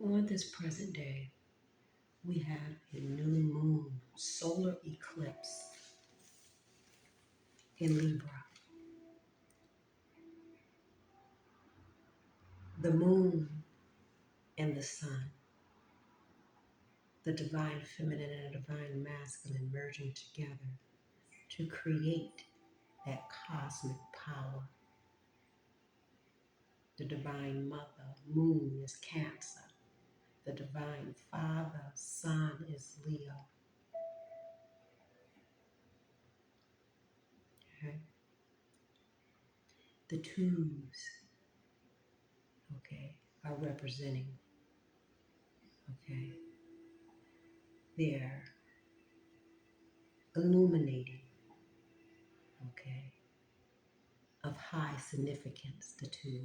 On this present day, we have a new moon, solar eclipse in Libra. The moon and the sun, the divine feminine and the divine masculine merging together to create that cosmic power. The divine mother, moon, is Cancer. The divine father, sun, is Leo. Okay? The twos, okay, are representing, okay, they're illuminating, okay, of high significance, the twos.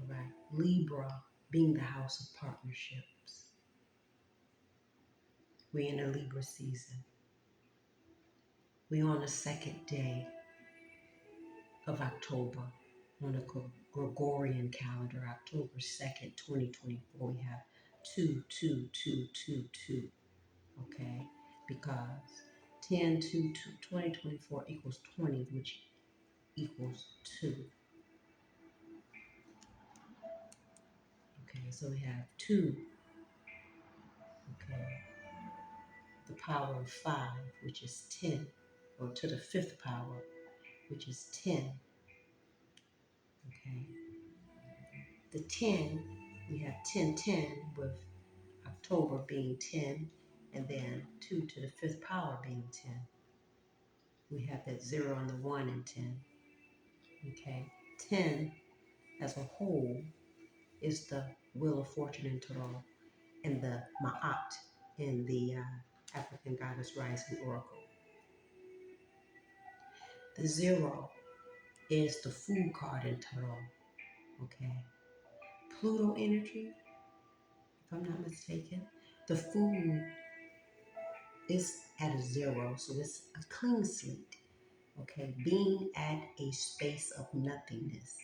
All right. Libra being the house of partnerships. We're in a Libra season. We're on the second day of October on the Gregorian calendar, October 2nd, 2024. We have 2, 2, 2, 2, 2, okay? Because 10, 2, 2024 equals 20, which equals 2. Okay, so we have 2, okay, the power of 5, which is 10, or to the 5th power, which is 10, okay. The 10, we have 10, 10 with October being 10, and then 2 to the 5th power being 10. We have that 0 and the 1 and 10, okay. 10 as a whole is the Wheel of Fortune in Tarot and the Ma'at in the African Goddess Rising Oracle. The 0 is the Fool card in Tarot, okay. Pluto energy, if I'm not mistaken, the Fool is at a 0, so it's a clean slate, okay. Being at a space of nothingness,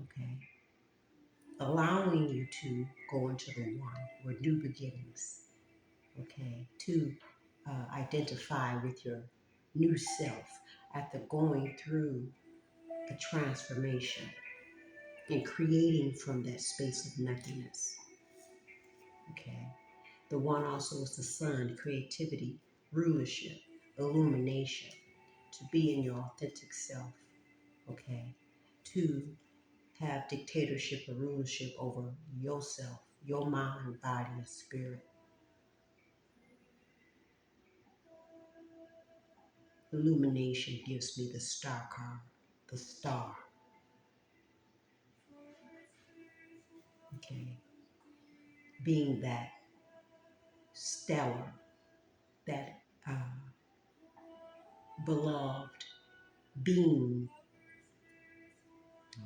okay. Allowing you to go into the one, or new beginnings, okay. To identify with your new self after going through a transformation and creating from that space of nothingness, okay. The one also is the sun, creativity, rulership, illumination, to be in your authentic self, okay. To have dictatorship or rulership over yourself, your mind, body, and spirit. Illumination gives me the star card, the star, okay. Being that stellar, that beloved being,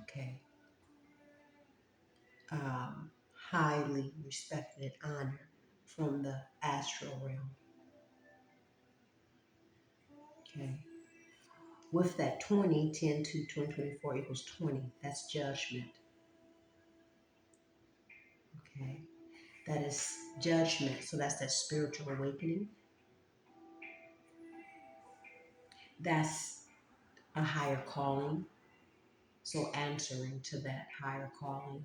okay. Highly respected and honored from the astral realm, okay. With that 20, 10 to 2024 equals 20, that's judgment, okay. That is judgment, so that's that spiritual awakening. That's a higher calling, so answering to that higher calling.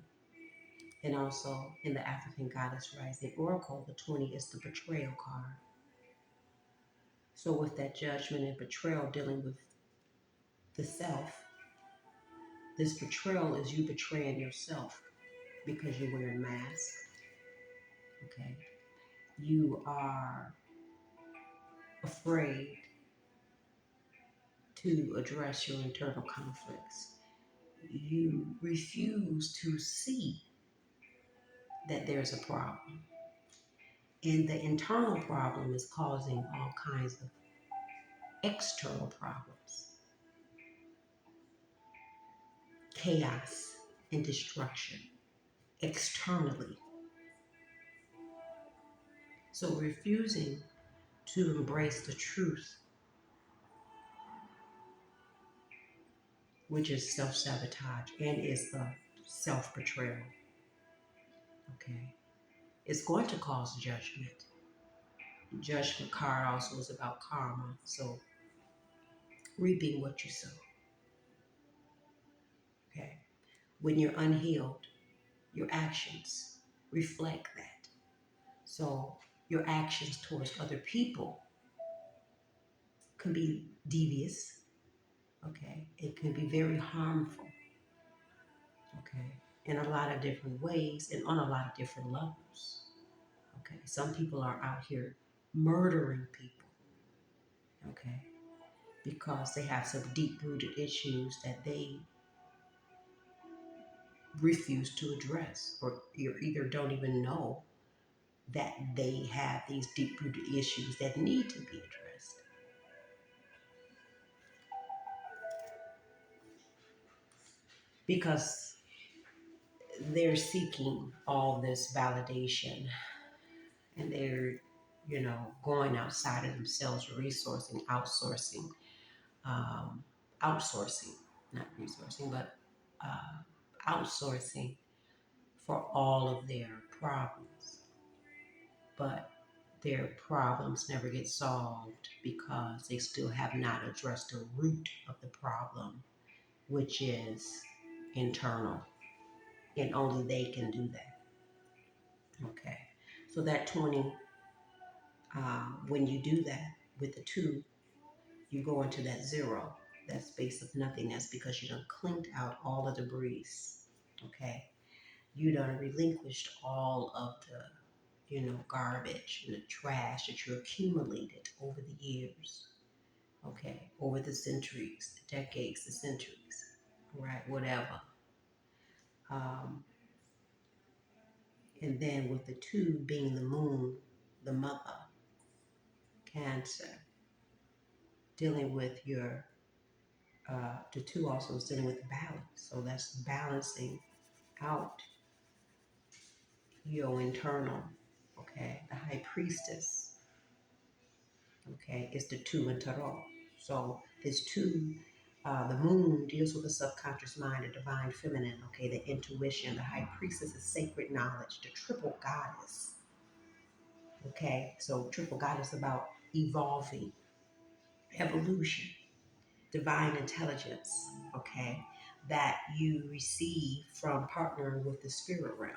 And also in the African Goddess Rising Oracle, the 20 is the betrayal card. So with that judgment and betrayal dealing with the self, this betrayal is you betraying yourself because you're wearing a mask, okay? You are afraid to address your internal conflicts. You refuse to see that there's a problem. And the internal problem is causing all kinds of external problems, chaos and destruction externally. So refusing to embrace the truth, which is self-sabotage and is the self-betrayal. Okay. It's going to cause judgment. Judgment card also is about karma. So reaping what you sow. Okay. When you're unhealed, your actions reflect that. So your actions towards other people can be devious. Okay. It can be very harmful. Okay. In a lot of different ways and on a lot of different levels. Okay. Some people are out here murdering people. Okay. Because they have some deep rooted issues that they refuse to address, or you either don't even know that they have these deep rooted issues that need to be addressed. Because they're seeking all this validation and they're, going outside of themselves, resourcing, um, outsourcing, not resourcing, but outsourcing for all of their problems. But their problems never get solved because they still have not addressed the root of the problem, which is internal. And only they can do that. Okay. So that 20, when you do that with the 2, you go into that 0, that space of nothingness, because you done cleaned out all the debris. Okay. You done relinquished all of the garbage and the trash that you accumulated over the years, okay, over the centuries, the decades, the centuries, right, whatever. Um, and then with the 2 being the moon, the mother, Cancer, dealing with your, the 2 also is dealing with balance. So that's balancing out your internal, okay, the high priestess, okay, is the 2 in Tarot. So this 2, the moon deals with the subconscious mind, the divine feminine, okay, the intuition. The high priestess is sacred knowledge, the triple goddess, okay. So triple goddess about evolving, evolution, divine intelligence, okay, that you receive from partnering with the spirit realm,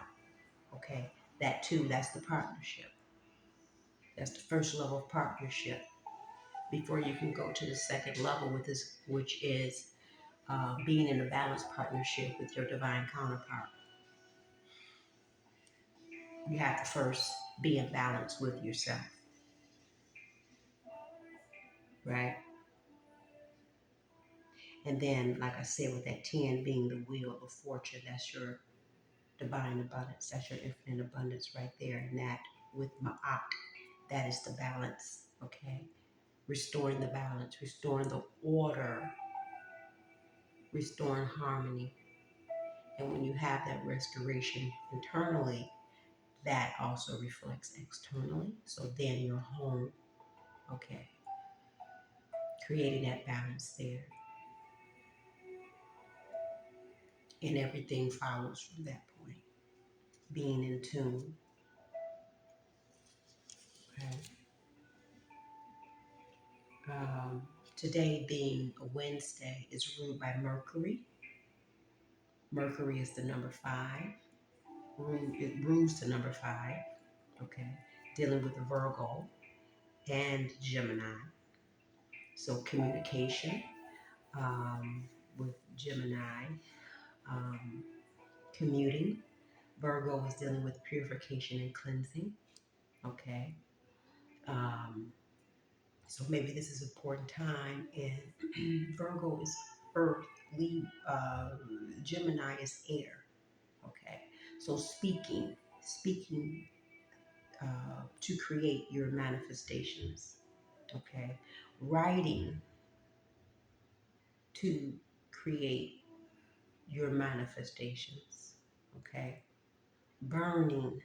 okay. That too, that's the partnership. That's the first level of partnership before you can go to the second level with this, which is being in a balanced partnership with your divine counterpart. You have to first be in balance with yourself, right? And then, like I said, with that 10 being the wheel of fortune, that's your divine abundance. That's your infinite abundance right there. And that with Ma'at, that is the balance, okay? Restoring the balance, restoring the order, restoring harmony. And when you have that restoration internally, that also reflects externally. So then your home, okay, creating that balance there. And everything follows from that point. Being in tune. Okay. Um, Today being a Wednesday is ruled by Mercury. Mercury is the number 5. It rules the number 5. Okay. Dealing with the Virgo and Gemini. So communication with Gemini, um, commuting. Virgo is dealing with purification and cleansing. Okay. Um, so maybe this is an important time. And Virgo is earth, Gemini is air. Okay. So speaking to create your manifestations. Okay. Writing to create your manifestations. Okay. Burning,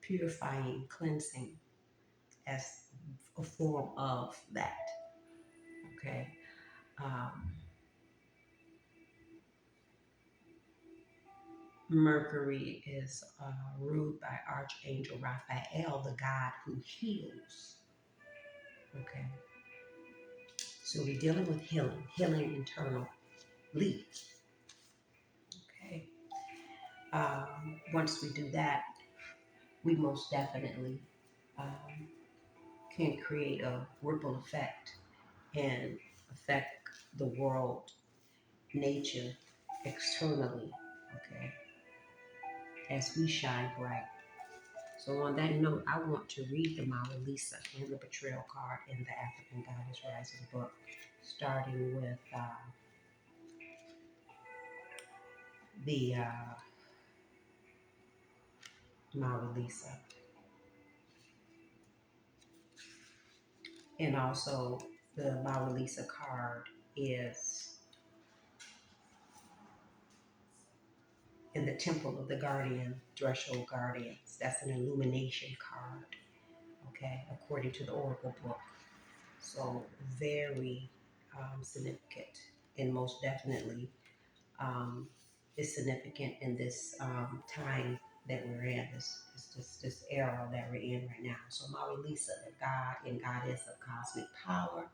purifying, cleansing as a form of that. Okay. Um, Mercury is ruled by Archangel Raphael, the god who heals. Okay, so we're dealing with healing internally. Okay, once we do that, we most definitely um, can create a ripple effect and affect the world, nature, externally. Okay, as we shine bright. So on that note, I want to read the Mama Lisa and the Betrayal card in the African Goddess Rising book, starting with the Mama Lisa. And also the Mama Lisa card is in the Temple of the Guardian, Threshold Guardians. That's an illumination card, okay, according to the Oracle book. So very significant, and most definitely is significant in this time that we're in, this era that we're in right now. So Mama Lisa, the god and goddess of cosmic power,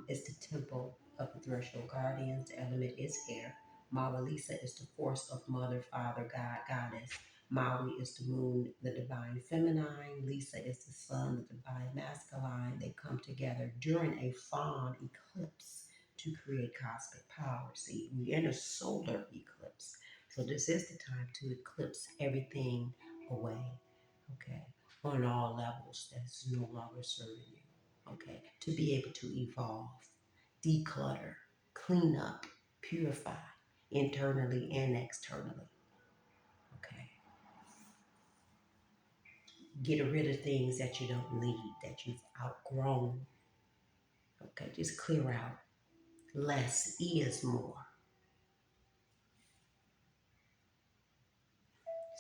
is the temple of the threshold guardians. The element is air. Mama Lisa is the force of mother, father, God, goddess. Maui is the moon, the divine feminine. Lisa is the sun, the divine masculine. They come together during a fawn eclipse to create cosmic power. See, we're in a solar eclipse. So this is the time to eclipse everything away, okay, on all levels that's no longer serving you. Okay, to be able to evolve, declutter, clean up, purify internally and externally. Okay, get rid of things that you don't need, that you've outgrown. Okay, just clear out. Less is more.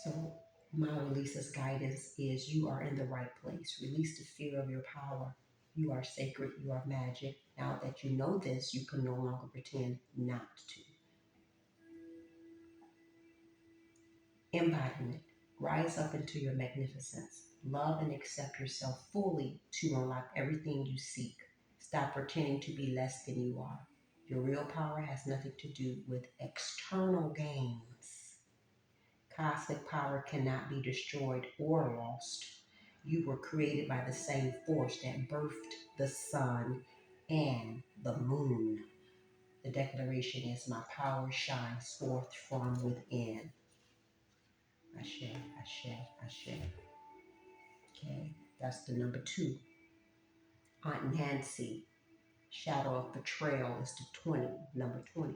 So, my Lisa's guidance is you are in the right place. Release the fear of your power. You are sacred, you are magic. Now that you know this, you can no longer pretend not to. Embodiment. Rise up into your magnificence. Love and accept yourself fully to unlock everything you seek. Stop pretending to be less than you are. Your real power has nothing to do with external gains. Cosmic power cannot be destroyed or lost. You were created by the same force that birthed the sun and the moon. The declaration is my power shines forth from within. Ashe, Ashe, Ashe. Okay, that's the number 2. Aunt Nancy, shadow of betrayal is the 20, number 20.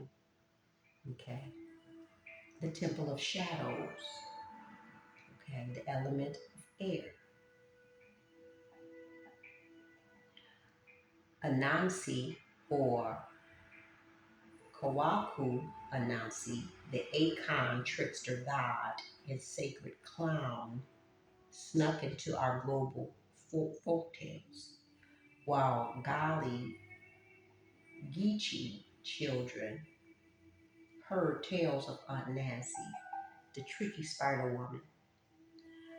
Okay, the temple of shadows. Okay, the element of air. Anansi or Kawaku Anansi, the Akon trickster god and sacred clown, snuck into our global folk tales, while Gali Geechee children heard tales of Aunt Nancy, the tricky spider woman.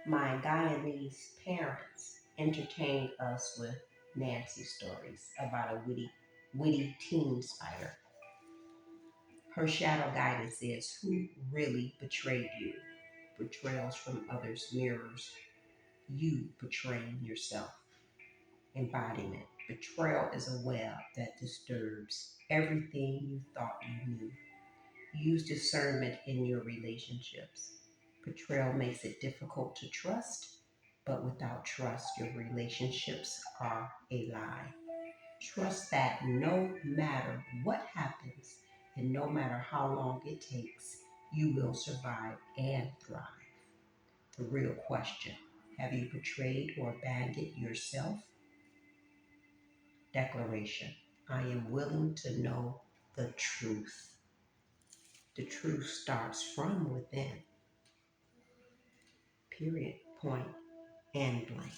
My Guyanese parents entertained us with Nancy stories about a witty teen spider. Her shadow guidance is who really betrayed you. Betrayals from others mirrors you betraying yourself. Embodiment. Betrayal is a web that disturbs everything you thought you knew. Use discernment in your relationships. Betrayal makes it difficult to trust, but without trust, your relationships are a lie. Trust that no matter what happens and no matter how long it takes, you will survive and thrive. The real question: have you betrayed or abandoned yourself? Declaration: I am willing to know the truth. The truth starts from within. Period, point, and blank.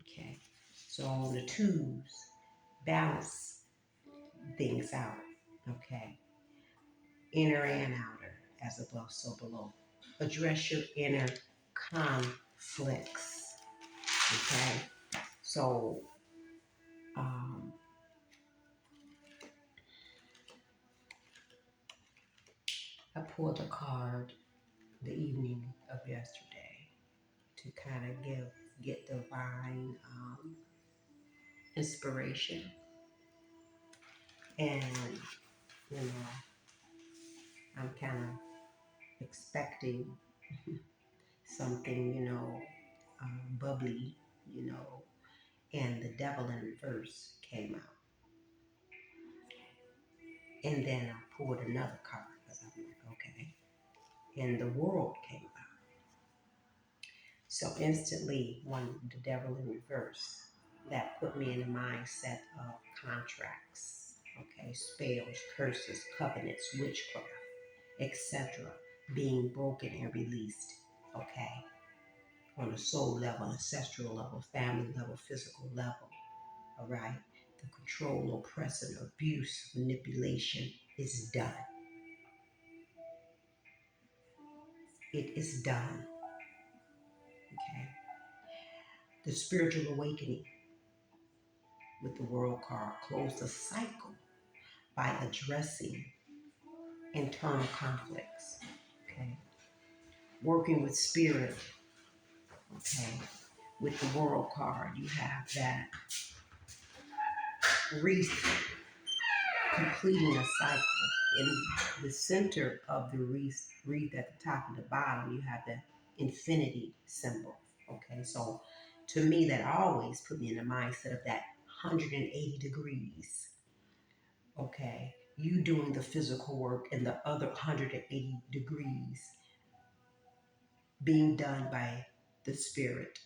Okay. So on the twos, balance things out. Okay. Inner and outer, as above, so below. Address your inner conflicts. Okay? So, um, I pulled a card the evening of yesterday to kind of get divine inspiration. And, you know, I'm kind of expecting something, bubbly, you know, and the devil in reverse came out. And then I pulled another card because I'm like, okay. And the world came out. So instantly, when the devil in reverse, that put me in the mindset of contracts, okay, spells, curses, covenants, witchcraft, etc., being broken and released, okay, on a soul level, ancestral level, family level, physical level, all right? The control, oppression, abuse, manipulation is done. It is done, okay? The spiritual awakening with the world card closed a cycle by addressing internal conflicts, okay? Working with spirit, okay? With the world card, you have that wreath completing a cycle. In the center of the wreath at the top and the bottom, you have the infinity symbol, okay? So to me, that always put me in the mindset of that 180 degrees, okay? You doing the physical work and the other 180 degrees being done by the spirit,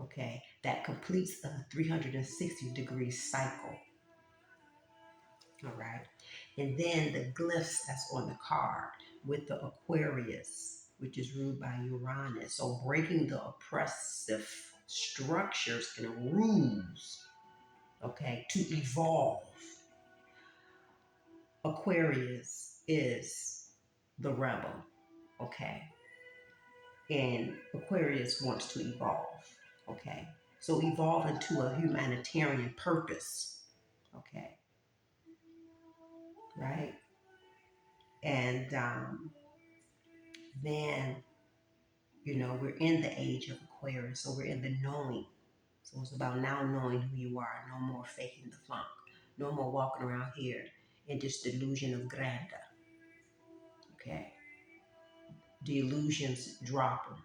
okay? That completes a 360-degree cycle, all right? And then the glyphs that's on the card with the Aquarius, which is ruled by Uranus. So breaking the oppressive structures and rules, okay, to evolve. Aquarius is the rebel, okay? And Aquarius wants to evolve, okay? So evolve into a humanitarian purpose, okay? Right? And then, we're in the age of Aquarius, so we're in the knowing. So it's about now knowing who you are, no more faking the funk, no more walking around here in this delusion of grandeur, okay? The illusions drop them.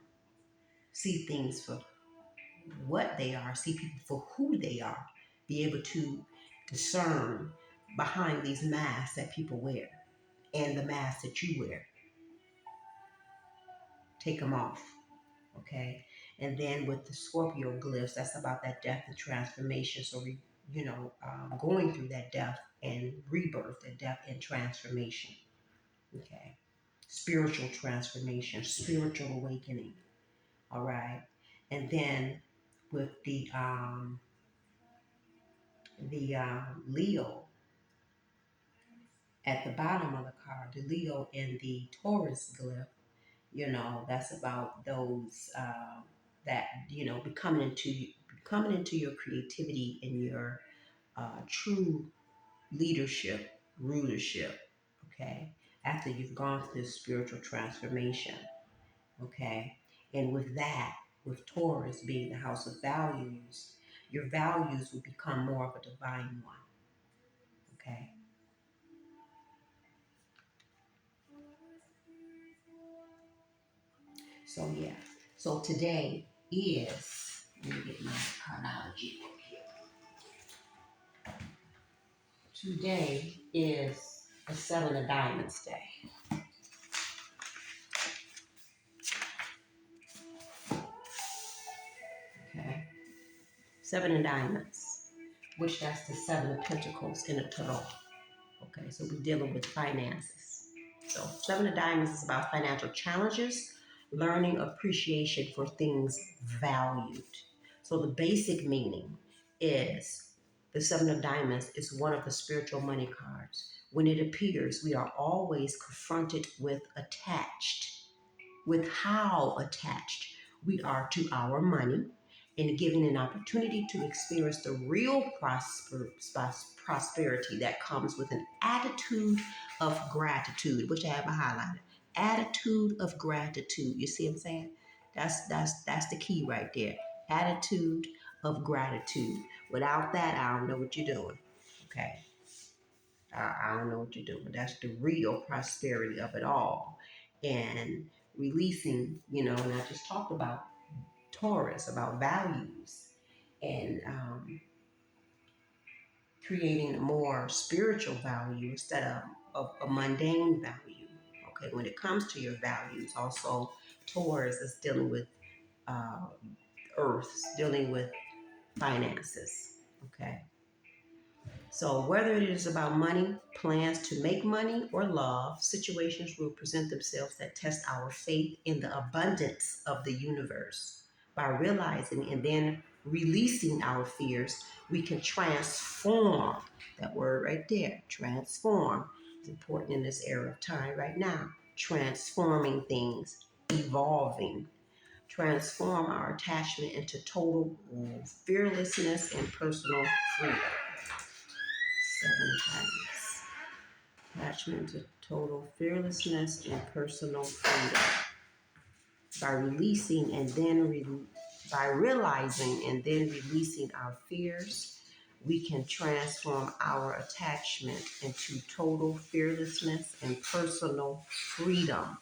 See things for what they are, see people for who they are, be able to discern behind these masks that people wear and the masks that you wear. Take them off, okay? And then with the Scorpio glyphs, that's about that death and transformation. So we, going through that death and rebirth, that death and transformation, okay? Spiritual transformation, spiritual awakening, all right? And then with the Leo at the bottom of the card, the Leo and the Taurus glyph, that's about those that becoming into your creativity and your true leadership, rulership. Okay, after you've gone through this spiritual transformation. Okay, and with that, with Taurus being the house of values, your values will become more of a divine one. Okay. So yeah. So today is, let me get my chronology book here. Today is a Seven of Diamonds day. Okay. Seven of Diamonds, which that's the Seven of Pentacles in the Tarot. Okay, so we're dealing with finances. So Seven of Diamonds is about financial challenges, learning appreciation for things valued. So the basic meaning is the Seven of Diamonds is one of the spiritual money cards, When it appears, we are always confronted with how attached we are to our money, and giving an opportunity to experience the real prosperity that comes with an attitude of gratitude, which I have highlighted. Attitude of gratitude. You see what I'm saying? That's the key right there. Attitude of gratitude. Without that, I don't know what you're doing. Okay. I don't know what you're doing. That's the real prosperity of it all. And releasing, and I just talked about Taurus, about values, and creating a more spiritual value instead of a mundane value. Okay, when it comes to your values, also Taurus is dealing with uh, earth, dealing with finances. Okay. So, whether it is about money, plans to make money, or love, situations will present themselves that test our faith in the abundance of the universe. By realizing and then releasing our fears, we can transform. That word right there, transform. It's important in this era of time right now. Transforming things, evolving. Transform our attachment into total fearlessness and personal freedom. 7 times. Attachment to total fearlessness and personal freedom. By releasing and then by realizing and then releasing our fears, we can transform our attachment into total fearlessness and personal freedom.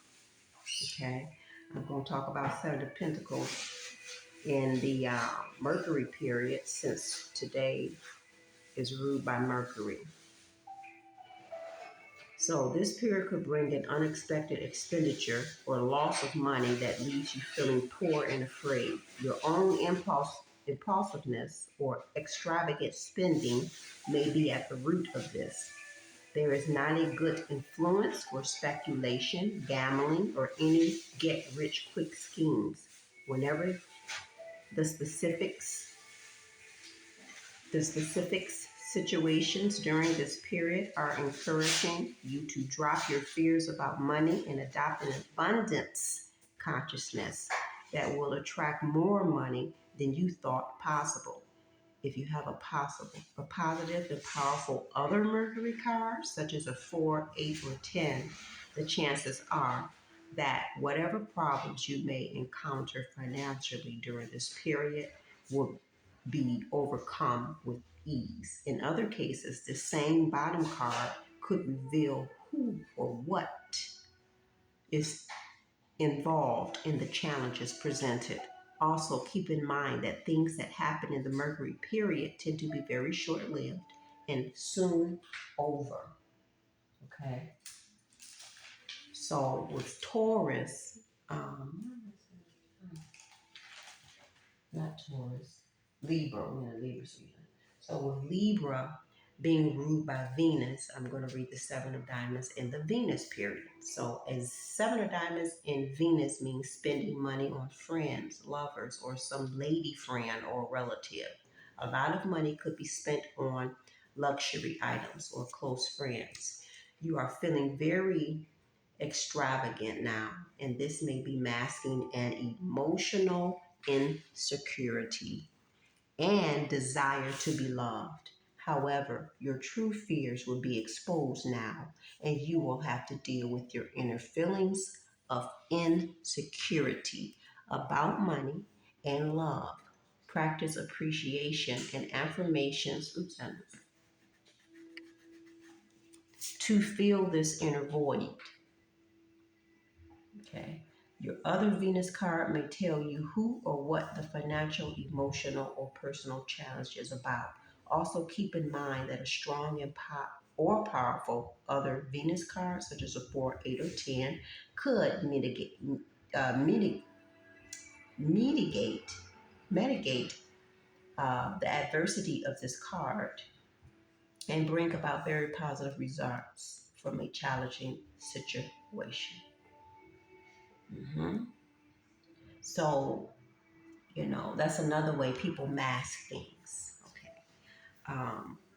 Okay, I'm going to talk about Seven of Pentacles in the Mercury period, since today is ruled by Mercury. So this period could bring an unexpected expenditure or loss of money that leaves you feeling poor and afraid. Your own impulsiveness or extravagant spending may be at the root of this. There is not a good influence for speculation, gambling, or any get-rich-quick schemes. Whenever the specifics situations during this period are encouraging you to drop your fears about money and adopt an abundance consciousness that will attract more money than you thought possible. If you have a positive and powerful other Mercury card, such as a 4, 8, or 10, the chances are that whatever problems you may encounter financially during this period will be overcome with ease. In other cases, the same bottom card could reveal who or what is involved in the challenges presented. Also, keep in mind that things that happen in the Mercury period tend to be very short lived and soon over. Okay. So, with Taurus, not Taurus, Libra, we're in Libra season. So with Libra being ruled by Venus, I'm going to read the Seven of Diamonds in the Venus period. So a Seven of Diamonds in Venus means spending money on friends, lovers, or some lady friend or relative. A lot of money could be spent on luxury items or close friends. You are feeling very extravagant now, and this may be masking an emotional insecurity and desire to be loved. However, your true fears will be exposed now, and you will have to deal with your inner feelings of insecurity about money and love. Practice appreciation and affirmations to fill this inner void. Okay. Your other Venus card may tell you who or what the financial, emotional, or personal challenge is about. Also, keep in mind that a strong and powerful other Venus card, such as a 4, 8, or 10, could mitigate the adversity of this card and bring about very positive results from a challenging situation. So, that's another way people mask things, okay?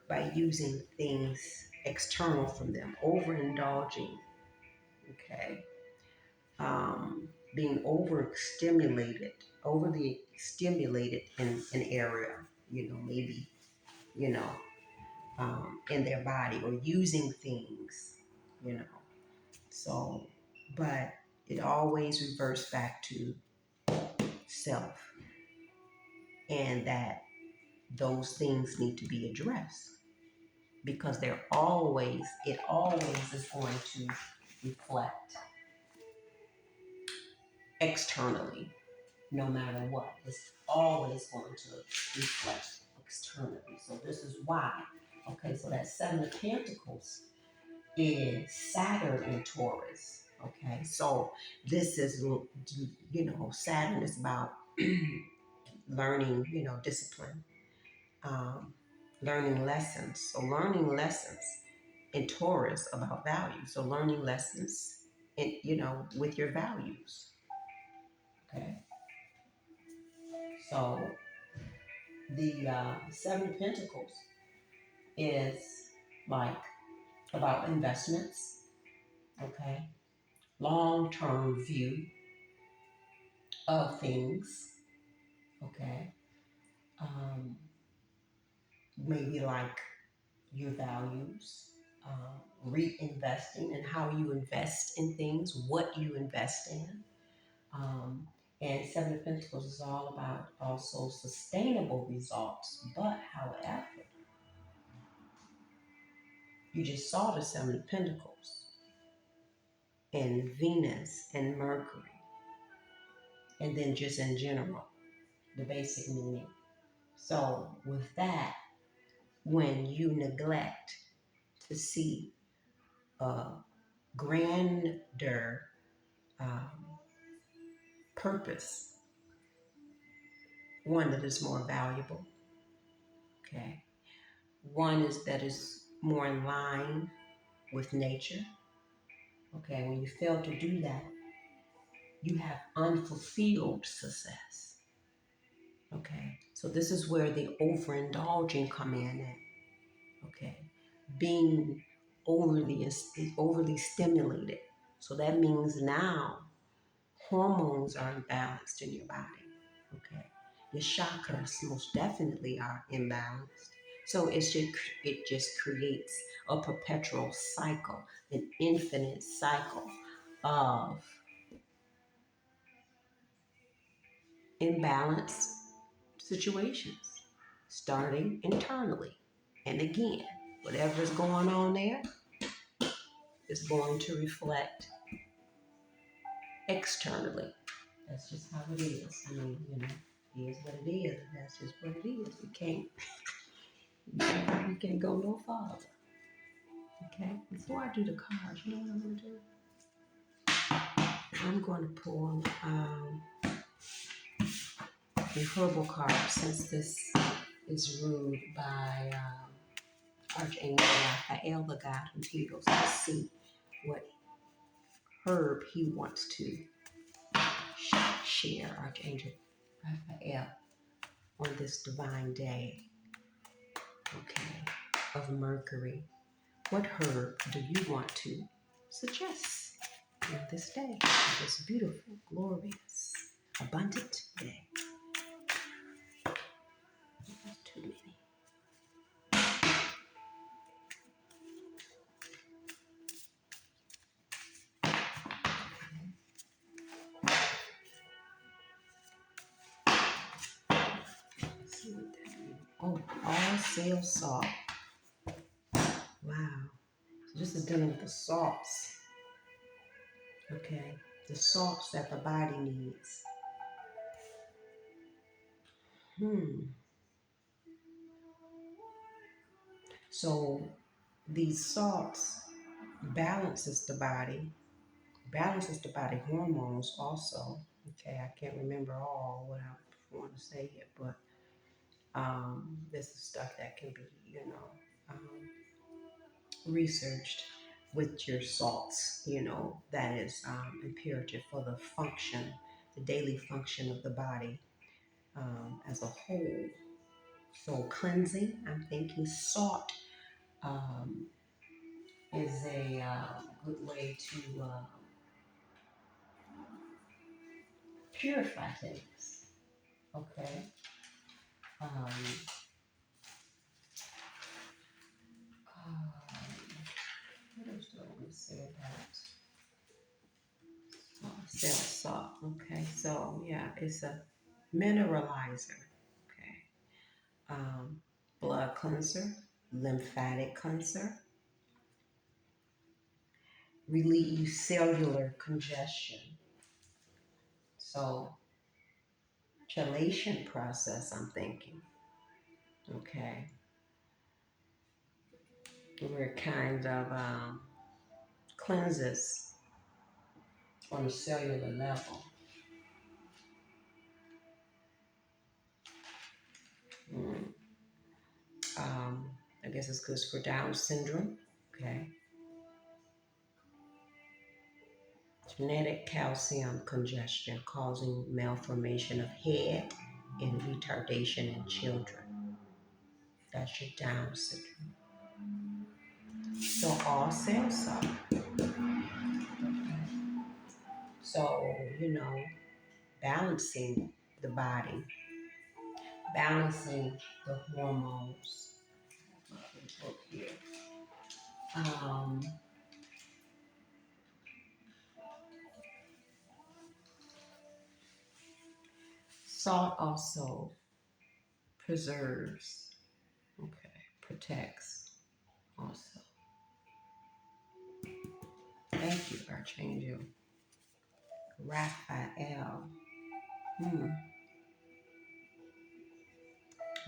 By using things, external from them, overindulging, okay? Being overly stimulated in an area, maybe, you know, in their body, or using things, you know. So, but it always reverts back to self, and that those things need to be addressed, because it always is going to reflect externally, no matter what. It's always going to reflect externally. So this is why. Okay, so that Seven of Pentacles is Saturn in Taurus. Okay, so this is, Saturn is about learning, discipline, um, learning lessons. So learning lessons in Taurus about values. So learning lessons with your values. Okay. So the Seven of Pentacles is like about investments. Okay. Long-term view of things. Okay. Um, Maybe like your values, reinvesting, and how you invest in things, what you invest in. Um, and Seven of Pentacles is all about also sustainable results. But however, you just saw the Seven of Pentacles and Venus and Mercury, and then just in general, the basic meaning. So with that, when you neglect to see a grander um, purpose, one that is more valuable, okay? One is that is more in line with nature, okay? When you fail to do that, you have unfulfilled success, okay? So this is where the overindulging come in at, okay? Being overly stimulated. So that means now hormones are imbalanced in your body. Okay, your chakras most definitely are imbalanced. So it just creates a perpetual cycle, an infinite cycle of imbalanced situations, starting internally. And again, whatever is going on there is going to reflect externally. That's just how it is. I mean, it is what it is. That's just what it is. You can't go no farther. Okay? Before I do the cards, you know what I'm going to do? I'm going to pull the herbal card, since this is ruled by Archangel Raphael, the God who heals. Let's see what herb he wants to share, Archangel Raphael, on this divine day, okay, of Mercury. What herb do you want to suggest on this day, this beautiful, glorious, abundant day? There's too many. Let's see what that means. Oh, all sail salt. Wow. So this is dealing with the salts. Okay. The salts that the body needs. So these salts balances the body hormones also. Okay, I can't remember all what I want to say here, but this is stuff that can be, researched with your salts, that is imperative for the daily function of the body as a whole. So cleansing, I'm thinking salt, is a good way to purify things. Okay. Um, what else do I want to say about cell salt? Okay, so yeah, it's a mineralizer. Okay. Blood cleanser, lymphatic cleanser, relieves cellular congestion. So, chelation process, I'm thinking. Okay. Where it kind of cleanses on a cellular level. Mm. I guess it's good for Down syndrome. Okay. Genetic calcium congestion causing malformation of head and retardation in children. That's your Down syndrome. So all cells are. So, balancing the body, balancing the hormones. Look here. Um, Salt also preserves, okay, protects also. Thank you, Archangel. Raphael. Hmm.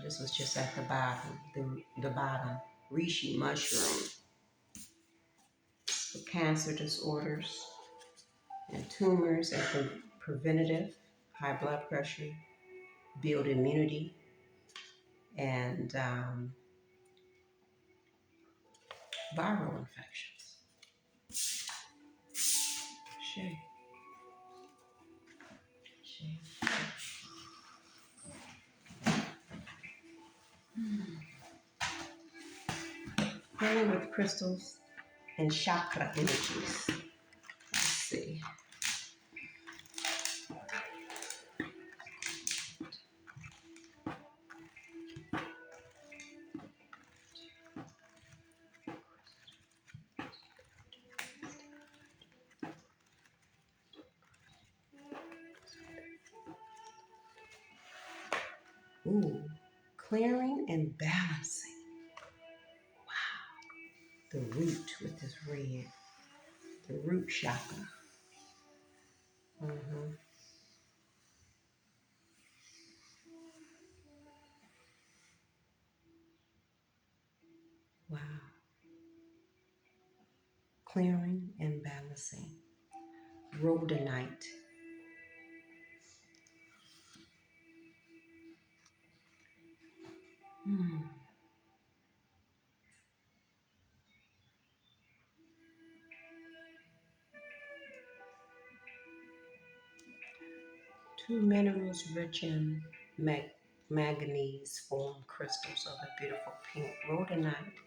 This was just at the bottom, the bottom. Reishi mushroom for cancer disorders and tumors and preventative, high blood pressure, build immunity, and viral infections. Shay. Shay. Playing with crystals and chakra energies. Let's see. Ooh, clearing and balancing. The root with this red. The root chakra. Mm-hmm. Wow. Clearing and balancing. Rhodonite. Hmm. Two minerals rich in manganese form crystals of a beautiful pink. Rhodonite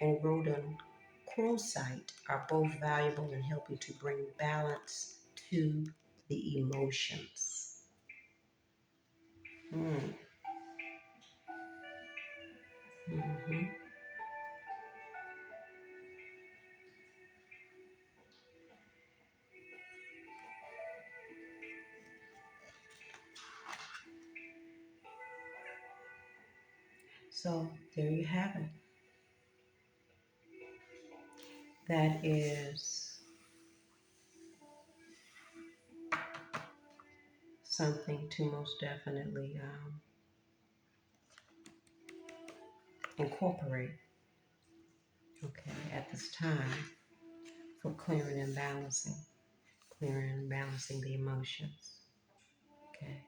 and rhodochrosite are both valuable in helping to bring balance to the emotions. Mm. Hmm. So there you have it. That is something to most definitely incorporate, okay, at this time for clearing and balancing the emotions, okay.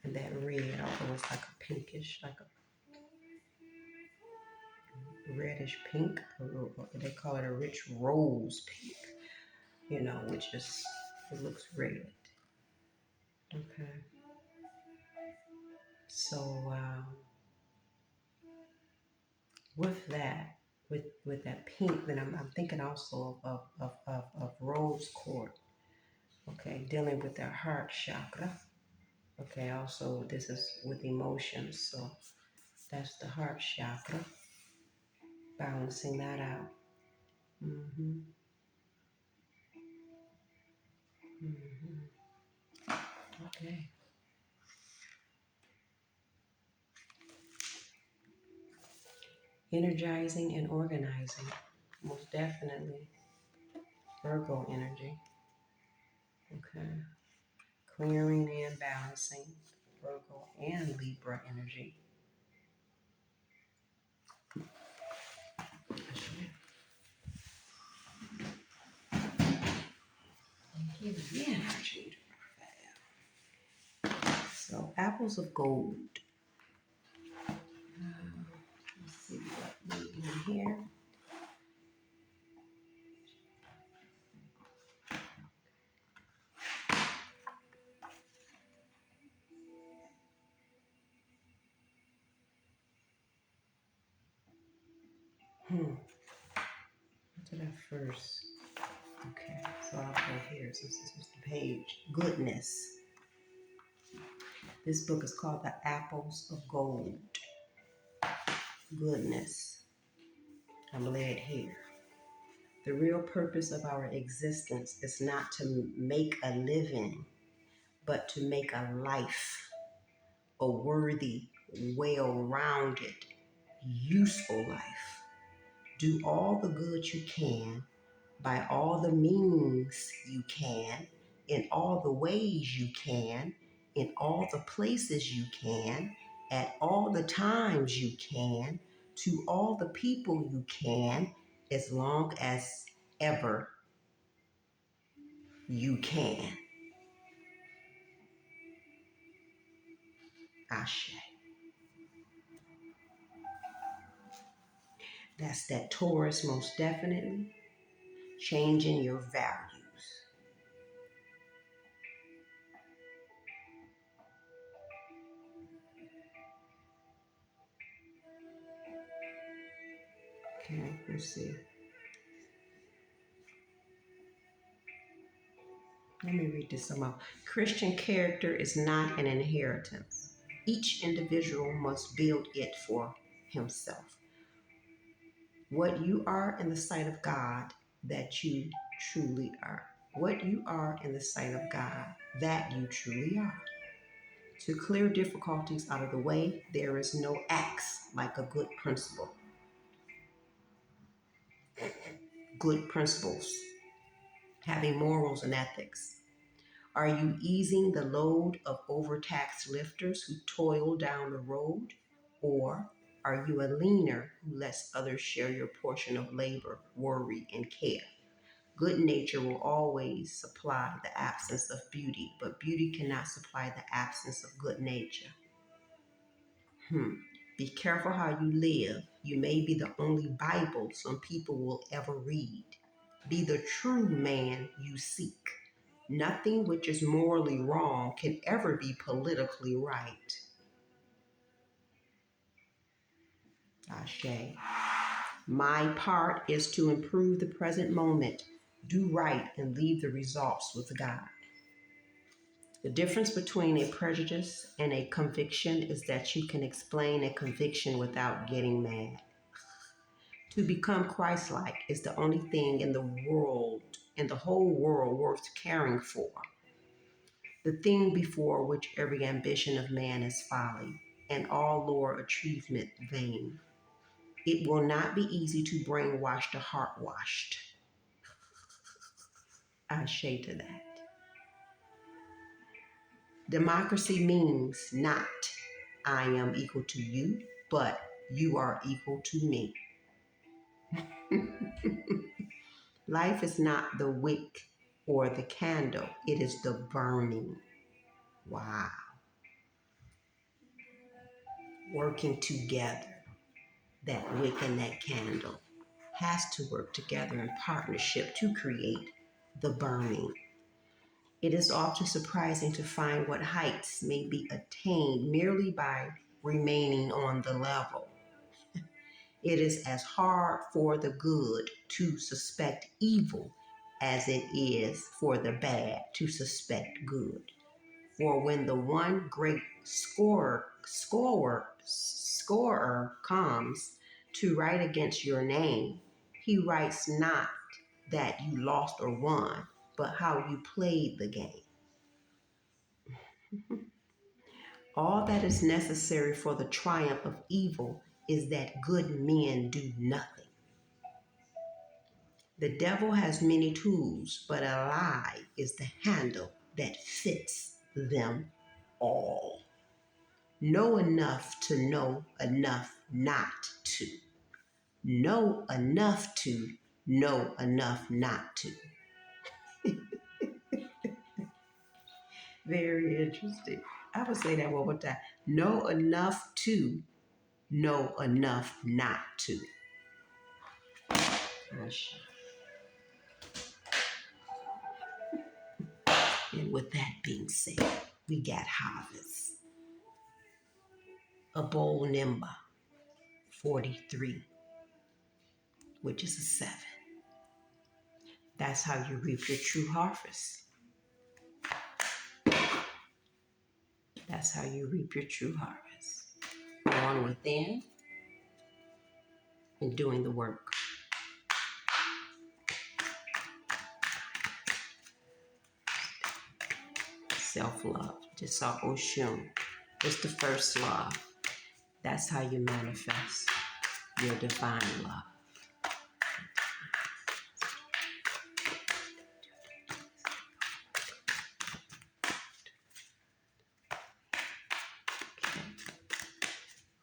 And that red, although it's like a pinkish, like a reddish pink, or they call it a rich rose pink, which is, it looks red, okay. So with that, with that pink, then I'm thinking also of rose quartz. Okay, dealing with their heart chakra. Okay, also this is with emotions, so that's the heart chakra. Balancing that out. Mm-hmm. Mm-hmm. Okay. Energizing and organizing. Most definitely. Virgo energy. Okay. Clearing and balancing. Virgo and Libra energy. Yeah, so apples of gold. Let's see what we in here. What did I first? Okay, so I'll go here. So this is the page. Goodness. This book is called The Apples of Gold. Goodness. I'm led here. The real purpose of our existence is not to make a living, but to make a life, a worthy, well-rounded, useful life. Do all the good you can by all the means you can, in all the ways you can, in all the places you can, at all the times you can, to all the people you can, as long as ever you can. Ashe. That's that Taurus, most definitely. Changing your values. Okay, let's see. Let me read this some more. Christian character is not an inheritance. Each individual must build it for himself. What you are in the sight of God, that you truly are. What you are in the sight of God, that you truly are. To clear difficulties out of the way, there is no axe like a good principle. Good principles, having morals and ethics. Are you easing the load of overtaxed lifters who toil down the road? Or are you a leaner who lets others share your portion of labor, worry, and care? Good nature will always supply the absence of beauty, but beauty cannot supply the absence of good nature. Be careful how you live. You may be the only Bible some people will ever read. Be the true man you seek. Nothing which is morally wrong can ever be politically right. Ashe. My part is to improve the present moment, do right, and leave the results with God. The difference between a prejudice and a conviction is that you can explain a conviction without getting mad. To become Christ-like is the only thing in the world, in the whole world, worth caring for. The thing before which every ambition of man is folly, and all lower achievement vain. It will not be easy to brainwash the heart-washed. Ashe to that. Democracy means not I am equal to you, but you are equal to me. Life is not the wick or the candle, it is the burning. Wow. Working together, that wick and that candle has to work together in partnership to create the burning. It is often surprising to find what heights may be attained merely by remaining on the level. It is as hard for the good to suspect evil as it is for the bad to suspect good. For when the one great scorer comes to write against your name, he writes not that you lost or won, but how you played the game. All that is necessary for the triumph of evil is that good men do nothing. The devil has many tools, but a lie is the handle that fits them all. Know enough to know enough not to. Know enough to know enough not to. Very interesting. I would say that one more time. Know enough to know enough not to. And with that being said, we got harvest. A bowl number 43, which is a 7. That's how you reap your true harvest. That's how you reap your true harvest. On within and doing the work. Self-love. Just saw Oshun. It's the first love. That's how you manifest your divine love.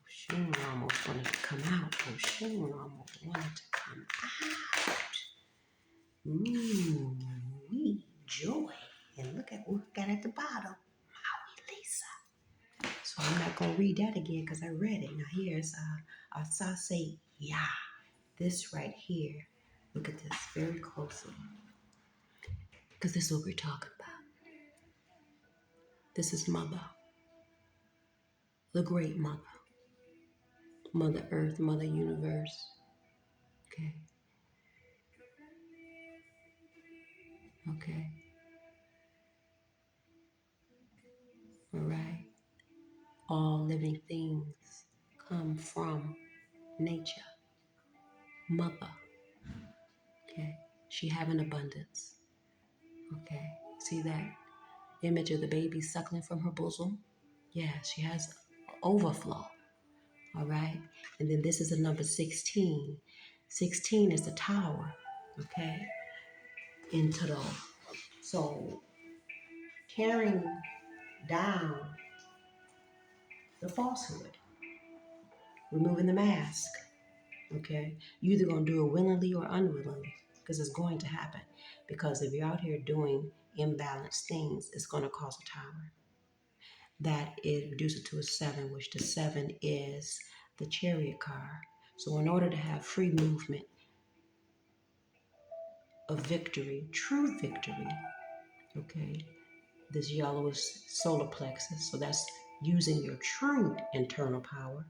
Oshun almost wanted to come out. Oshun almost wanted to come out. Ooh, we joy. And look at what we got at the bottom. Maui Lisa. So I'm not going to read that again because I read it. Now here's Asase Ya. This right here. Look at this very closely. Because this is what we're talking about. This is Mother. The great Mother. Mother Earth, Mother Universe. Okay. Okay. All right. All living things come from nature. Mother. Okay. She have an abundance. Okay. See that image of the baby suckling from her bosom? Yeah, she has overflow. All right. And then this is the number 16. 16 is the tower. Okay. Into the so tearing down the falsehood, removing the mask. Okay. You're either going to do it willingly or unwillingly because it's going to happen. Because if you're out here doing imbalanced things, it's going to cause a tower. That it reduces it to a 7, which the 7 is the chariot car. So in order to have free movement of victory, true victory, okay, this yellow is solar plexus. So that's using your true internal power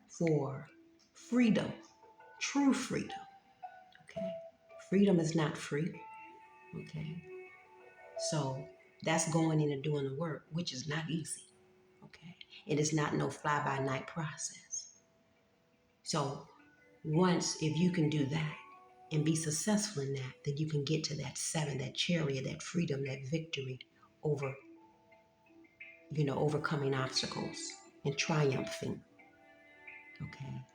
for freedom, true freedom, okay? Freedom is not free, okay? So that's going in and doing the work, which is not easy, okay? It is not no fly-by-night process. So once, if you can do that and be successful in that, then you can get to that 7, that chariot, that freedom, that victory over, overcoming obstacles and triumphing, okay?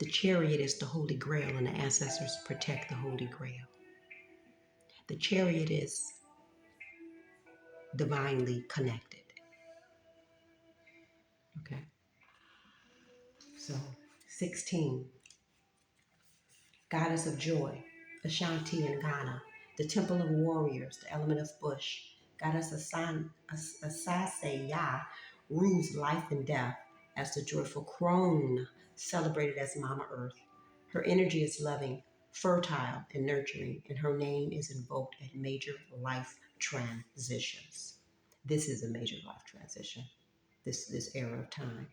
The chariot is the Holy Grail, and the ancestors protect the Holy Grail. The chariot is divinely connected. Okay. So, 16, Goddess of Joy, Ashanti in Ghana, the Temple of Warriors, the element of Bush, Goddess Asase Ya rules life and death as the joyful crone, celebrated as Mama Earth. Her energy is loving, fertile, and nurturing, and her name is invoked at major life transitions. This is a major life transition, this era of time.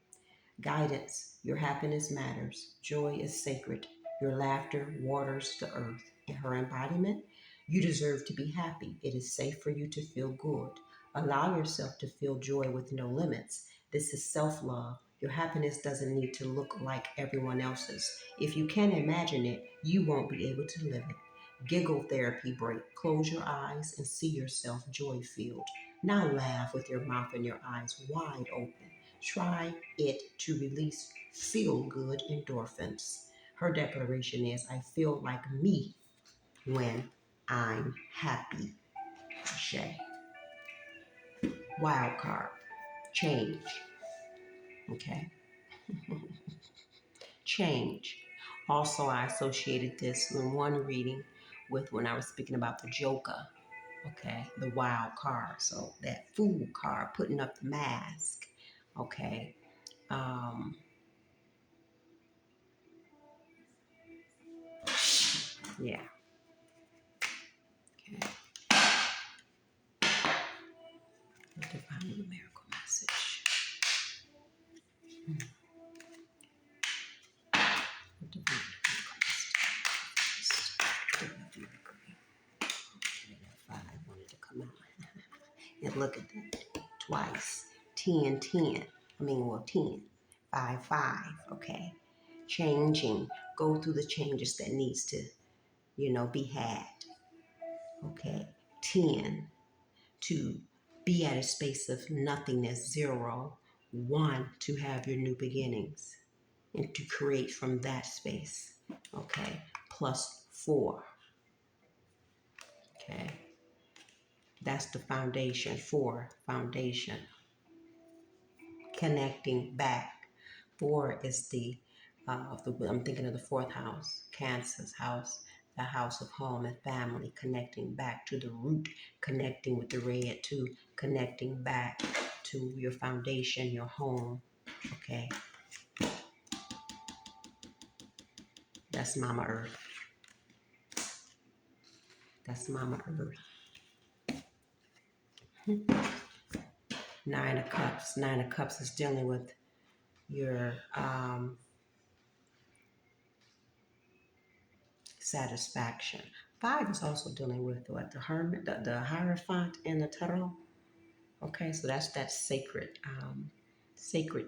Guidance. Your happiness matters. Joy is sacred. Your laughter waters the earth. In her embodiment, you deserve to be happy. It is safe for you to feel good. Allow yourself to feel joy with no limits. This is self love. Your happiness doesn't need to look like everyone else's. If you can't imagine it, you won't be able to live it. Giggle therapy break. Close your eyes and see yourself joy filled. Now laugh with your mouth and your eyes wide open. Try it to release feel good endorphins. Her declaration is I feel like me when I'm happy. Shay. Wild card. Change. Okay. Change. Also, I associated this in one reading with when I was speaking about the Joker. Okay. The wild card. So that fool card, putting up the mask. Okay. Um, yeah. Okay. The divine numerical message. The divine numerical message. That 5 wanted to come out. And look at that. Twice. 10, 10. I mean, well, 10. 5, 5. Okay. Changing. Go through the changes that needs to, be had. Okay. 10. To be at a space of nothingness. 0. 1. To have your new beginnings. And to create from that space. Okay. Plus 4. Okay. That's the foundation. 4. Foundation. Connecting back. 4 is I'm thinking of the fourth house, Cancer's house, the house of home and family, connecting back to the root, connecting with the red too, connecting back to your foundation, your home. Okay. That's Mama Earth. That's Mama Earth. 9 of Cups. 9 of Cups is dealing with your satisfaction. 5 is also dealing with what the Hermit, the Hierophant, and the Tarot. Okay, so that's that sacred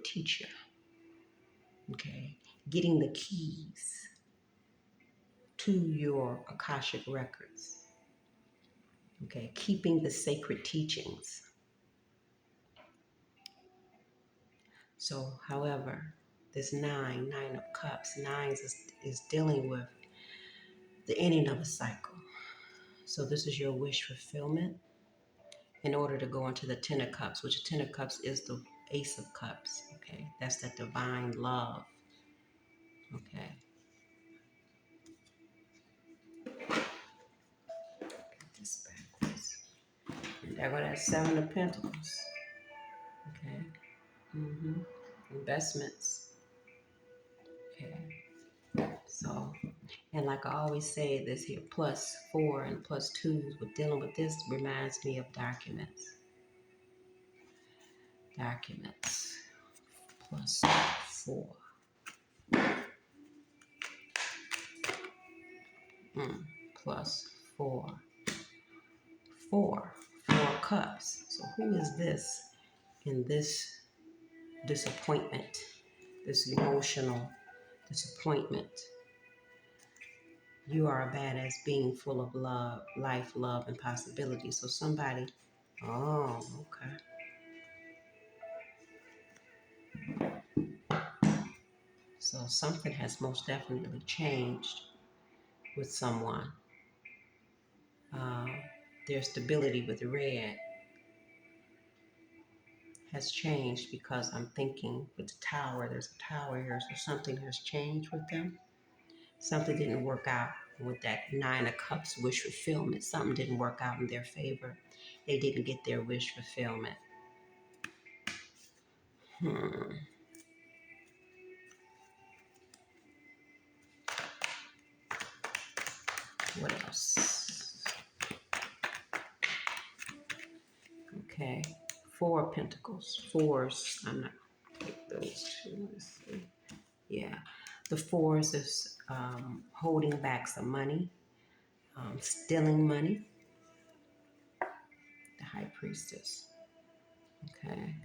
teacher. Okay, getting the keys to your Akashic records. Okay, keeping the sacred teachings. So, however, this 9 of Cups, 9 is dealing with the ending of a cycle. So this is your wish fulfillment in order to go into the 10 of Cups, which 10 of Cups is the Ace of Cups. Okay, that's that divine love. Okay. Get this backwards. And there go that 7 of Pentacles. Okay. Investments. Okay. So, and like I always say, this here plus 4 and plus 2s with dealing with this reminds me of documents. Documents. Plus 4. Plus 4. 4. 4 cups. So who is this in this disappointment? This emotional disappointment. You are a badass being full of love, life, love, and possibility. So somebody, oh, okay. So something has most definitely changed with someone. Their stability with the red has changed because I'm thinking with the tower, there's a tower here, so something has changed with them. Something didn't work out with that 9 of Cups wish fulfillment. Something didn't work out in their favor. They didn't get their wish fulfillment. What else? Okay. 4 of Pentacles. 4s. I'm not. those two. Let's see. Yeah. The fours is holding back some money, stealing money. The high priestess. Okay.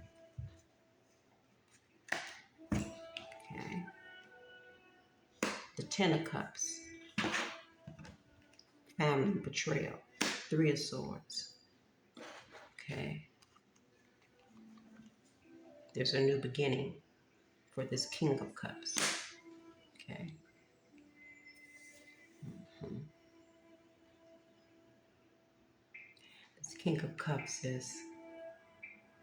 Okay. The Ten of Cups. Family betrayal. Three of Swords. Okay. There's a new beginning for this King of Cups. Okay. Hmm. This King of Cups is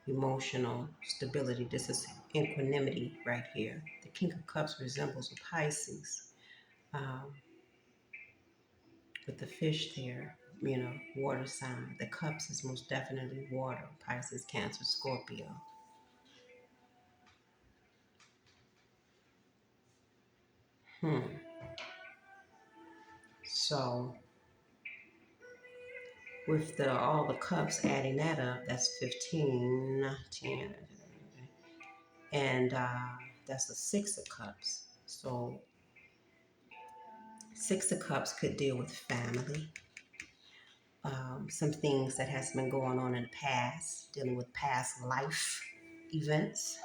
emotional stability. This is equanimity right here. The King of Cups resembles a Pisces with the fish there, water sign. The Cups is most definitely water. Pisces, Cancer, Scorpio. So with all the cups, adding that up, that's 15, 10, and that's the Six of Cups. So Six of Cups could deal with family, some things that has been going on in the past, dealing with past life events.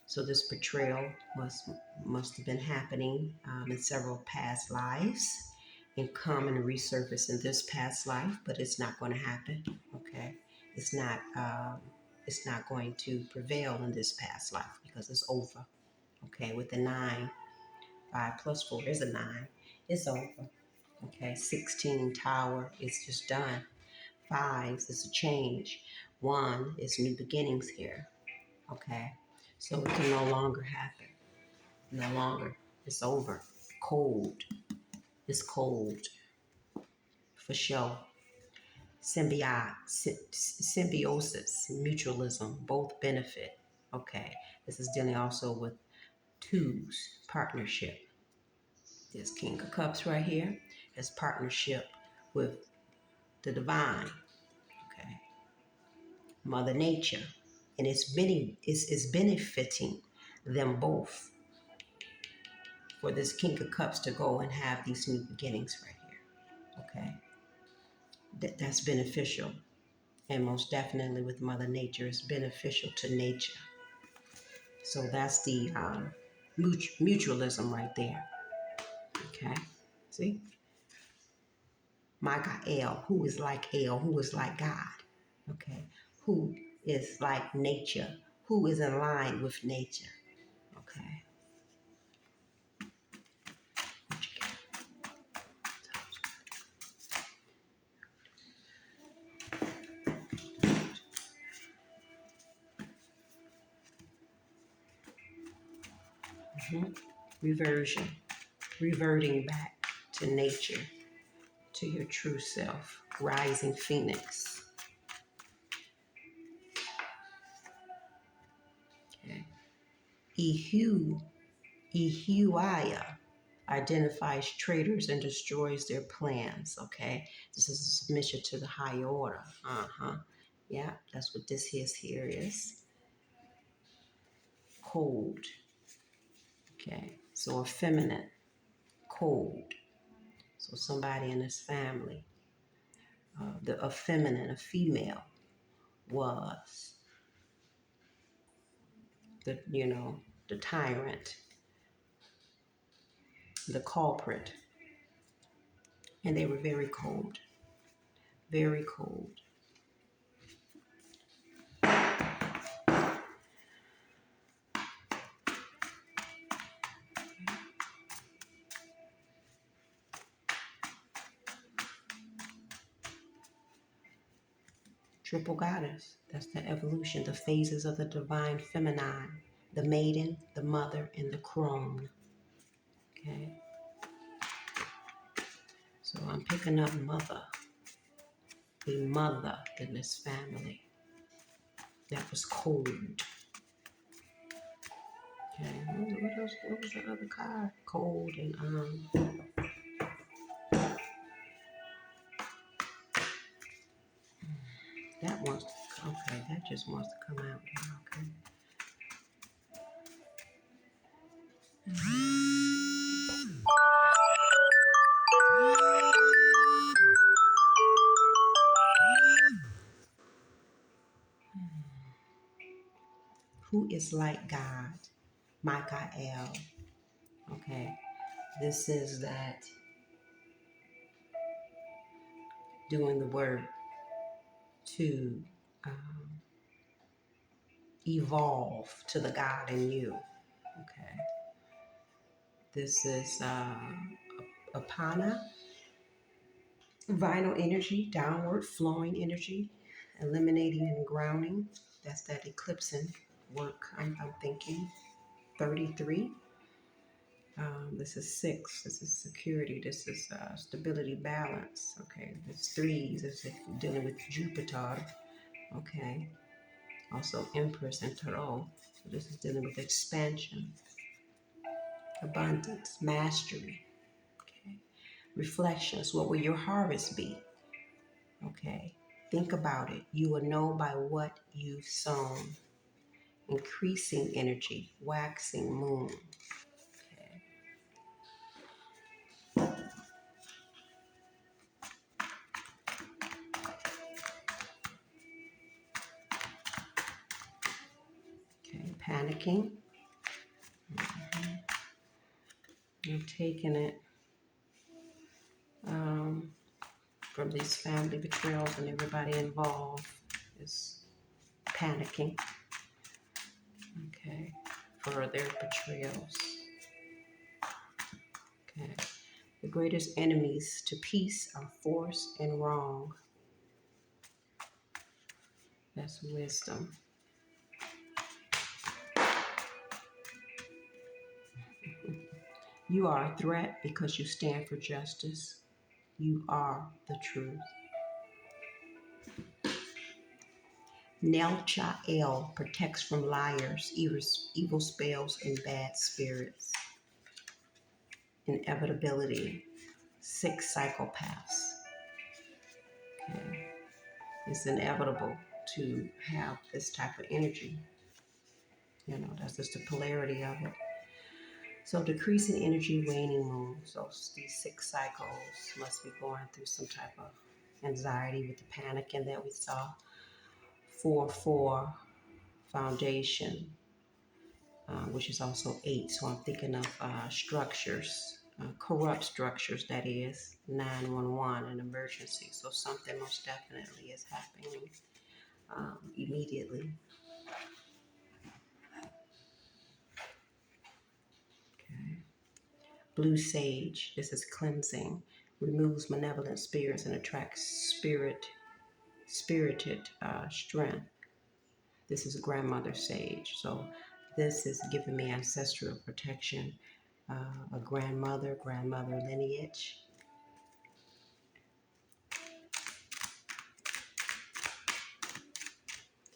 So this betrayal must have been happening in several past lives and come and resurface in this past life, but it's not going to happen. Okay, it's not. It's not going to prevail in this past life because it's over. Okay, with the 9, 5 plus 4 is a 9. It's over. Okay, 16 tower is just done. 5 is a change. 1 is new beginnings here. Okay, so it can no longer happen. No longer. It's over. Cold. It's cold. For sure. Symbiosis, mutualism, both benefit. Okay, this is dealing also with twos, partnership. This King of Cups right here is partnership with the divine. Okay, Mother Nature, and it's benefiting them both for this King of Cups to go and have these new beginnings right here. Okay, that's beneficial, and most definitely with Mother Nature, it's beneficial to nature. So that's the mutualism right there. Okay, see, Michael, who is like El, who is like God. Okay, who is like nature, who is in line with nature. Okay. Mm-hmm. Reversion, reverting back to nature, to your true self, rising phoenix. Okay. Ehuiah identifies traitors and destroys their plans. Okay, this is a submission to the higher order. Yeah, that's what this here is. Cold. Okay, so effeminate, cold. So somebody in this family, a feminine, a female, was the tyrant, the culprit, and they were very cold, very cold. Triple goddess, that's the evolution, the phases of the divine feminine, the maiden, the mother, and the crone. Okay, so I'm picking up mother, the mother in this family that was cold. Okay, what else? What was the other card? Cold and that wants to, okay, that just wants to come out now. Okay. Who is like God? Michael. Okay. This is that doing the work to evolve to the God in you. Okay. This is Apana, vital energy, downward flowing energy, eliminating and grounding. That's that eclipsing work I'm thinking. 33. This is 6. This is security. This is stability, balance. Okay. This 3s. This is dealing with Jupiter. Okay. Also Empress and Tarot. So this is dealing with expansion, abundance, mastery. Okay. Reflections. What will your harvest be? Okay. Think about it. You will know by what you've sown. Increasing energy, waxing moon. Okay. Okay. Panicking. You're taking it from these family betrayals and everybody involved is panicking. Okay. For their betrayals. Okay. The greatest enemies to peace are force and wrong. That's wisdom. You are a threat because you stand for justice. You are the truth. Nelcha El protects from liars, evil spells, and bad spirits. Inevitability. 6 psychopaths. Okay. It's inevitable to have this type of energy. You know, that's just the polarity of it. So decreasing energy, waning moon. So these 6 cycles must be going through some type of anxiety with the panicking that we saw. 4-4 foundation, which is also 8. So I'm thinking of structures, corrupt structures, that is. 911, an emergency. So something most definitely is happening immediately. Okay. Blue sage, this is cleansing, removes malevolent spirits and attracts spirited strength. This is grandmother sage. So this is giving me ancestral protection, a grandmother lineage.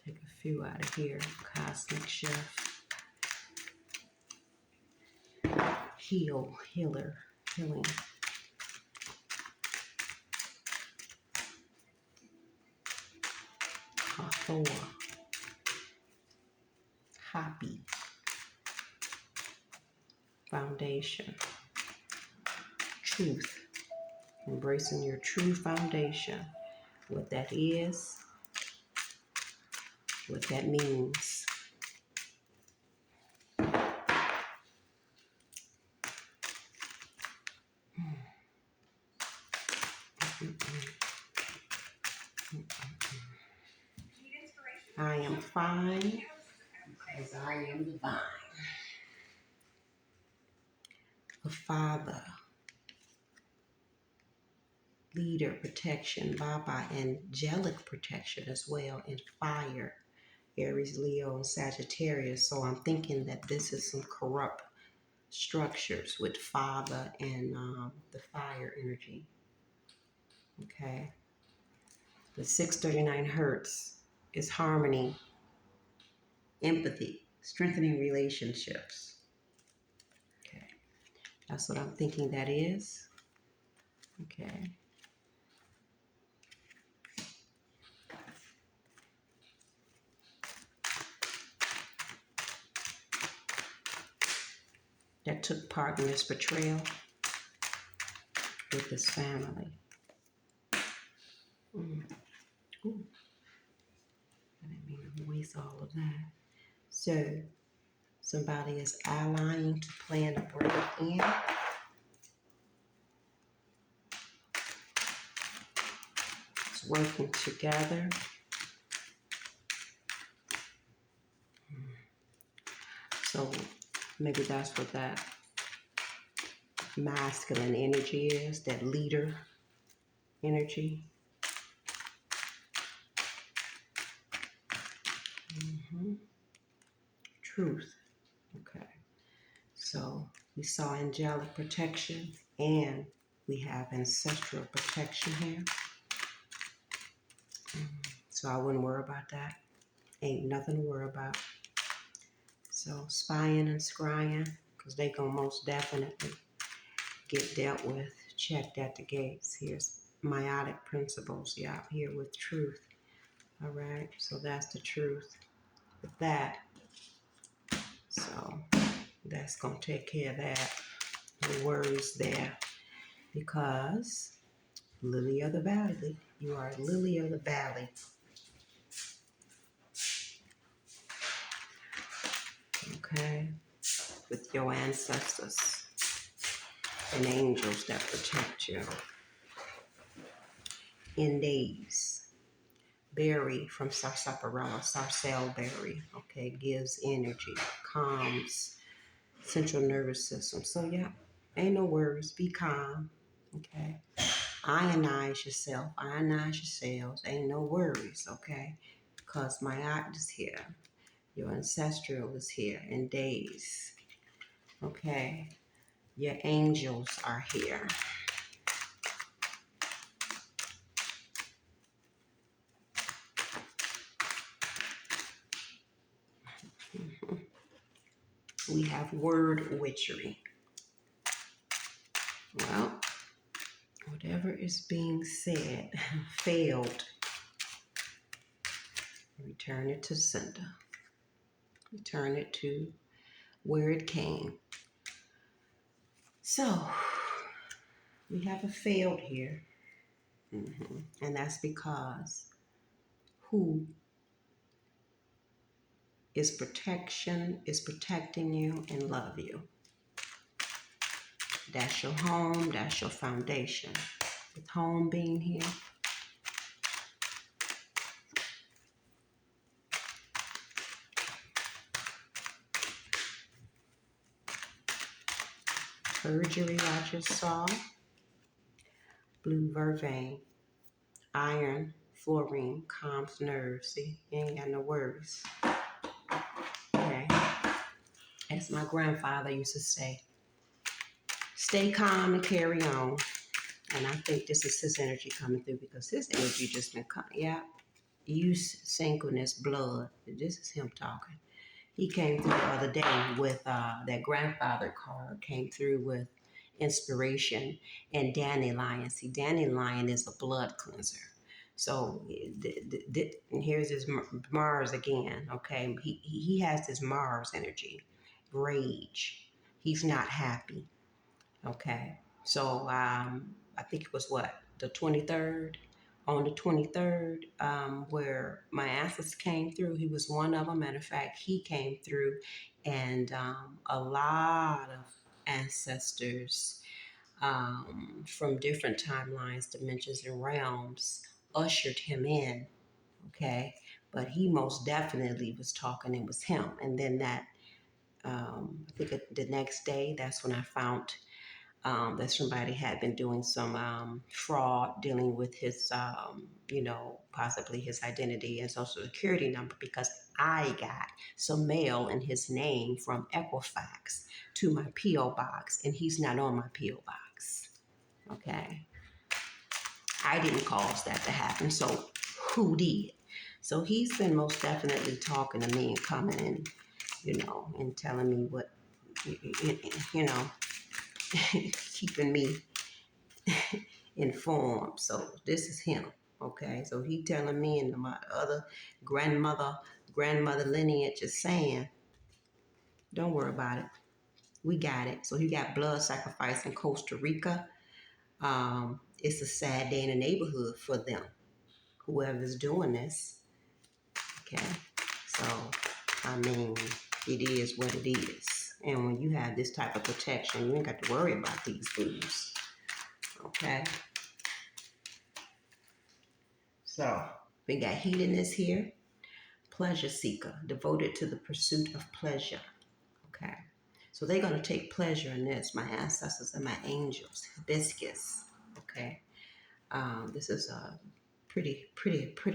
Take a few out of here. Cosmic chef. Healer, healing. Thor. Happy. Foundation. Truth. Embracing your true foundation. What that is, what that means. I am fine because I am divine. A father, leader, protection, Baba, angelic protection as well, and fire, Aries, Leo, and Sagittarius. So I'm thinking that this is some corrupt structures with father and the fire energy. Okay. The 639 hertz is harmony, empathy, strengthening relationships. Okay. That's what I'm thinking that is. Okay. That took part in this betrayal with this family. Ooh. I didn't mean to waste all of that. So somebody is allying to plan a break in. It's working together. So maybe that's what that masculine energy is, that leader energy. Truth. Okay. So we saw angelic protection and we have ancestral protection here. So I wouldn't worry about that. Ain't nothing to worry about. So spying and scrying, because they gonna most definitely get dealt with, checked at the gates. Here's meiotic principles. Yeah, here with truth. All right, so that's the truth with that. So that's gonna take care of that. No worries there, because lily of the valley, you are lily of the valley. Okay, with your ancestors and angels that protect you. In days, berry from sarsaparilla, sarcelle berry, okay, gives energy, calms central nervous system. So yeah, ain't no worries, be calm, okay. Ionize yourself, ionize yourselves, ain't no worries, okay, because my act is here, your ancestral is here in days, okay, your angels are here. We have word witchery. Well, whatever is being said failed, return it to sender. Return it to where it came. So, we have a failed here. And that's because who is protecting you and love you. That's your home, that's your foundation. With home being here, perjury I just saw, blue vervain, iron, fluorine, calms nerves. See, you ain't got no worries. Okay. As my grandfather used to say, stay calm and carry on. And I think this is his energy coming through, because his energy just been coming. Yeah. Use synchronous blood. This is him talking. He came through the other day with that grandfather card, came through with inspiration and dandelion. See, dandelion is a blood cleanser. So, and here's his Mars again, okay? He has this Mars energy, rage. He's not happy, okay? So, I think it was what, the 23rd? On the 23rd, where my ancestors came through. He was one of them. Matter of fact, he came through, and a lot of ancestors from different timelines, dimensions, and realms ushered him in. Okay, but he most definitely was talking. It was him. And then that, I think the next day, that's when I found that somebody had been doing some fraud dealing with his, possibly his identity and social security number, because I got some mail in his name from Equifax to my P.O. box, and he's not on my P.O. box. Okay. I didn't cause that to happen, so who did? So he's been most definitely talking to me and coming and, and telling me what, keeping me informed. So this is him. Okay. So he telling me and my other grandmother lineage is saying, don't worry about it. We got it. So he got blood sacrifice in Costa Rica. It's a sad day in the neighborhood for them, whoever's doing this. Okay. So I mean, it is what it is. And when you have this type of protection, you ain't got to worry about these foods. Okay? So, we got healiness here. Pleasure seeker, devoted to the pursuit of pleasure. Okay? So they're going to take pleasure in this. My ancestors and my angels. Hibiscus. Okay? This is a pretty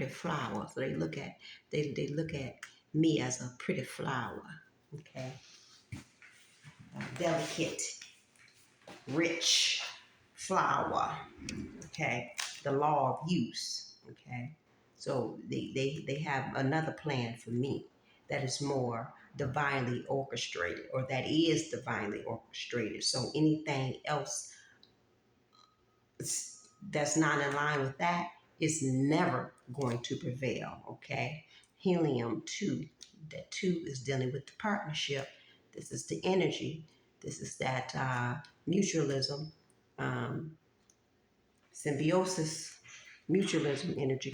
flower. So they look at me as a pretty flower. Okay? Delicate, rich flower. Okay, the law of use. Okay, so they have another plan for me that is more divinely orchestrated, or that is divinely orchestrated. So anything else that's not in line with that is never going to prevail. Okay, helium 2, that 2 is dealing with the partnership. This is the energy. This is that mutualism, um, symbiosis, mutualism energy.